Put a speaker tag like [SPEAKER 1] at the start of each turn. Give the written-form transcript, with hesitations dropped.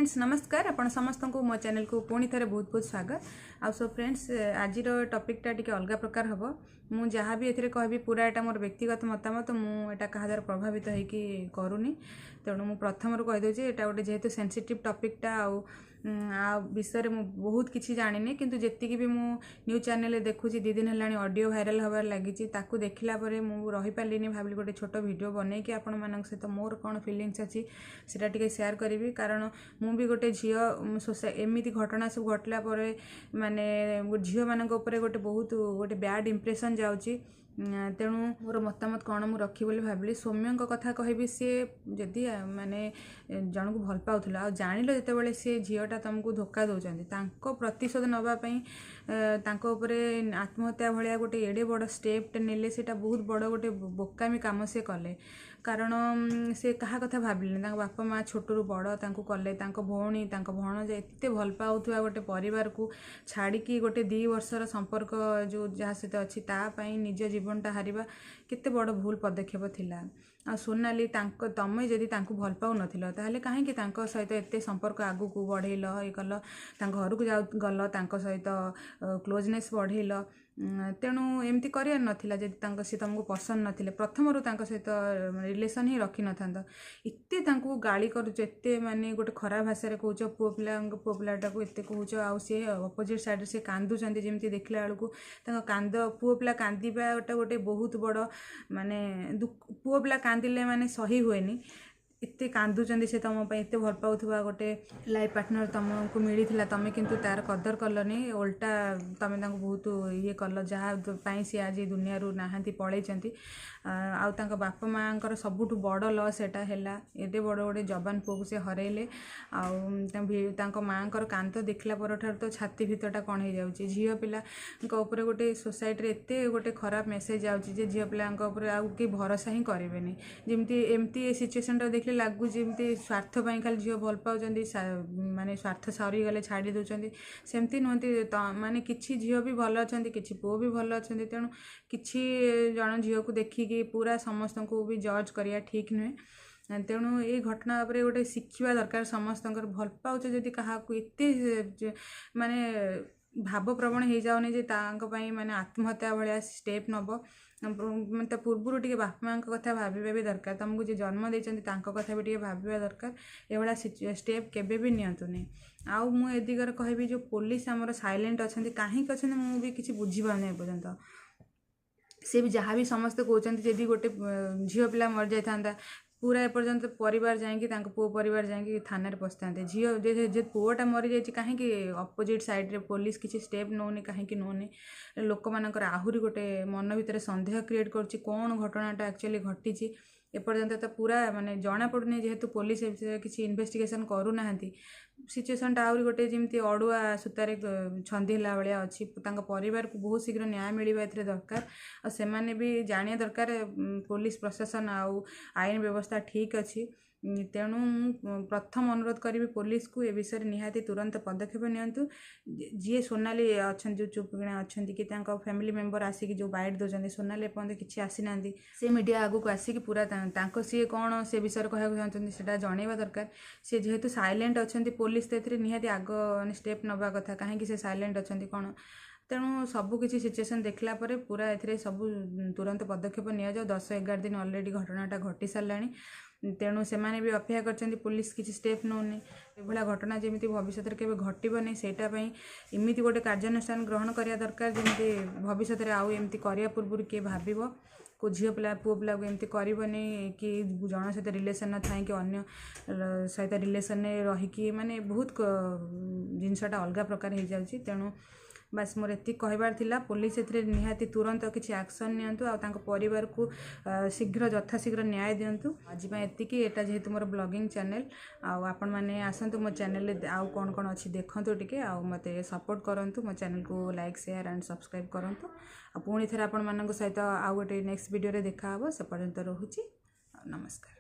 [SPEAKER 1] Friends नमस्कार आपण समस्त को मो चैनल को पुणी थे बहुत बहुत स्वागत आ सो फ्रेंड्स आज टॉपिकटा टिके अलग प्रकार हम मु जहाँ भी ए कहबी पूरा यहाँ मोर व्यक्तिगत मतामत मुझा क्या द्वारा प्रभावित होगी करूनी तेणु मुझे प्रथम कहीदे यहाँ गोटे जेहेतु सेंसिटिव टॉपिकटा आ विषय में बहुत किसी जानी किंतु जी भी मु न्यूज चैनल देखुची 2 दिन है ऑडियो वायरल हबार लगी देखला मुझे रही पार्ली भाविली गोटे छोट वीडियो बनई कि आपण मान सहित मोर कौन फिलिंग्स अच्छी सेटा टिके शेयर करी कारण मु भी गोटे झील सोसाइटी एमती घटना सब घटला माने झील मान गोटे बहुत गोटे बैड इंप्रेशन जाऊँगी तेणु मोर मतामत कौन मुझे रखी बोली भाविली सौम्य कथा कहबी सी जदि माने जन को भल पाला आ जान जिते सी झीलटा तुमको धोखा दौरान प्रतिशोध नापी आत्महत्या भाया गोटे एडे बड़ स्टेप नेले सेटा बहुत बड़ गोटे बोकामी काम से कले कारण से कहा कथा भाविले बापा माँ छोटू बड़ कले भौणी भणजा एत भल पाऊा गोटे परिवार को छाड़ी गोटे 2 वर्षर संपर्क जो जहाँ सहित अच्छी निज जीवनटा हारिबा केते बड़ भूल पदक्षेप थिला आ सोनाली तमें जदि भल पाऊ नथिल ताहले कहीं सहित एत संपर्क आगु को बढ़ेल ये कल घर को जाऊ गल सहित क्लोजनेस बढ़ेल तेणु एमती करार नाला जब सी तुमको पसंद नथिले प्रथम सहित रिलेसन ही रखी न था एते गाड़ी करते माने गोटे खराब भाषा कहूच पुओ पिलाटा को एत कहूच आउ सी अपोजिट साइड से कांदुचंती जमी देखला बेलू कांद पुओ पिला कांदीबाटा गोटे बहुत बड़ माने पुओ पिला कांदिले माने सही हुएनी एते कांदुचंदी से तुम एत भल पाउथुवा गोटे लाइफ पार्टनर तुमको मिली तुम किंतु तार कदर कलनी उल्टा तुम बहुत ये कल जहाँ सी आज दुनिया नहांती पलैंती आउ बापा माँ सबुठ बड़ लस एटा है एडे बड़ गोटे जवान पुओ को से हरैले आउ माँ कांद देखला पर तो छाती भितरटा कौन हो जाऊँगी झील पिला गोटे सोसाइटी एत गोटे खराब मेसेज आउची जे झील पिला आउ कि भरोसा ही करेंगे जमी एमती सिचुएसन देख लगुच जमी स्वार्थ खाली झील भल पाँच माने स्वार्थ सरीगले छाड़ी दौरान सेमती नुहति माने किछि झील भी भल अच्छा कि पुओ भी भल अच्छा तेणु किछि जन झील को देखिकी पूरा समस्त को भी जज करिया ठीक नुहे तेणु ये घटना पर गोटे शिखा दरकार समस्त भल पाउच जदि क्या एत माने भावप्रवण हो जाऊनी माने आत्महत्या भाया स्टेप नब मतलब पूर्वर टे बापा माँ कथा भाविबा भी दरकार तुमको जो जन्म देते कथा भी टे भाविबा दरकार ये स्टेप केबे भी नियंतुनी आउ मु ए दिगरे कहबी जो पुलिस आमर साइलेंट अच्छा कहीं अच्छा मु भी किसी बुझीपारे पर्यंत से भी जहाँ भी समस्ते कहते जदि गोटे झील पिला मर जाता पूरा एपर्यंत परिवार जाकि पुओ परिवार जाकि थाना पशता झील पुओटा मरी जाए कहीं अपोजिट साइड्रे पुलिस किसी स्टेप नौनी कहीं नौनी लोक मानकर आहुरी गोटे मन भितर सन्देह क्रिएट कर कौन घटनाटा एक्चुअली घटी एपर्यंत तो पूरा माने जना पड़ुनी जेहेतु पुलिस किसी इन्वेस्टिगेशन करूना सिचुएसनटा आहरी गोटे जमी अड़ुआ सूतार छंदीला भाया अच्छी परिवार को बहुत शीघ्र न्याय मिलवा ए दरकार और से भी जानिया दरकार पुलिस प्रशासन आउ आईन व्यवस्था ठीक अच्छी तेणु प्रथम अनुरोध करी पुलिस को ए विषय निहाती तुरंत पदक्षेप नियंतु जी सोनाली अच्छा जो चुपकिणा अच्छा कि फैमिली मेंबर आसिक जो बाइट दौरान सोनाली एपर्यंत किसी आसी ना से मीडिया आगू को आसिक पूरा सी कौन से विषय कहना चाहते से जनवा दरकार सी जेहेतु साइलेंट अच्छा पुलिस तो निहाती आग स्टेप नवा कथा कहीं से साइलेंट अच्छा कौन तेणु सबकि सिचुएसन देखला परे पूरा ए सब तुरंत पदक्षेप नि 10-11 दिन अलरेडी घटनाटा घटी सारा तेणु से भी अपेक्षा कर पुलिस किसी स्टेप नौनी एभला घटना जमी भविष्य में घटनी सेटापी इमिति गोटे कार्यानुष्ठान ग्रहण करा दरकार जमी भविष्य में आउ एमती करने पूर्व किए भाव को झील पिला पुओ पिला को एमती करनी कि जन सहित रिलेसन न था कि अन्य सहित रिलेसन रहीकि माने बहुत जिनसटा अलग प्रकार हो जाऊँगी तेणु बस मोर एति कहबार थिला पुलिस एथरे निहाती तुरंत किसी एक्शन नियंतु आ परिवार को शीघ्र यथाशीघ्र न्याय दिंतु आज एतिकी एटा जेहेतु मोर ब्लॉगिंग चैनल आपण मैंने आसतु मो चैनल आउ कौन कौन अच्छी देखते टिके आ मते सपोर्ट करंतु मो चैनल को लाइक शेयर एंड सब्सक्राइब करंतु आ पुणी थे आपण मानक सहित आउ गोटे नेक्स्ट वीडियो रे देखा हबो से पर्यंत रहुची नमस्कार।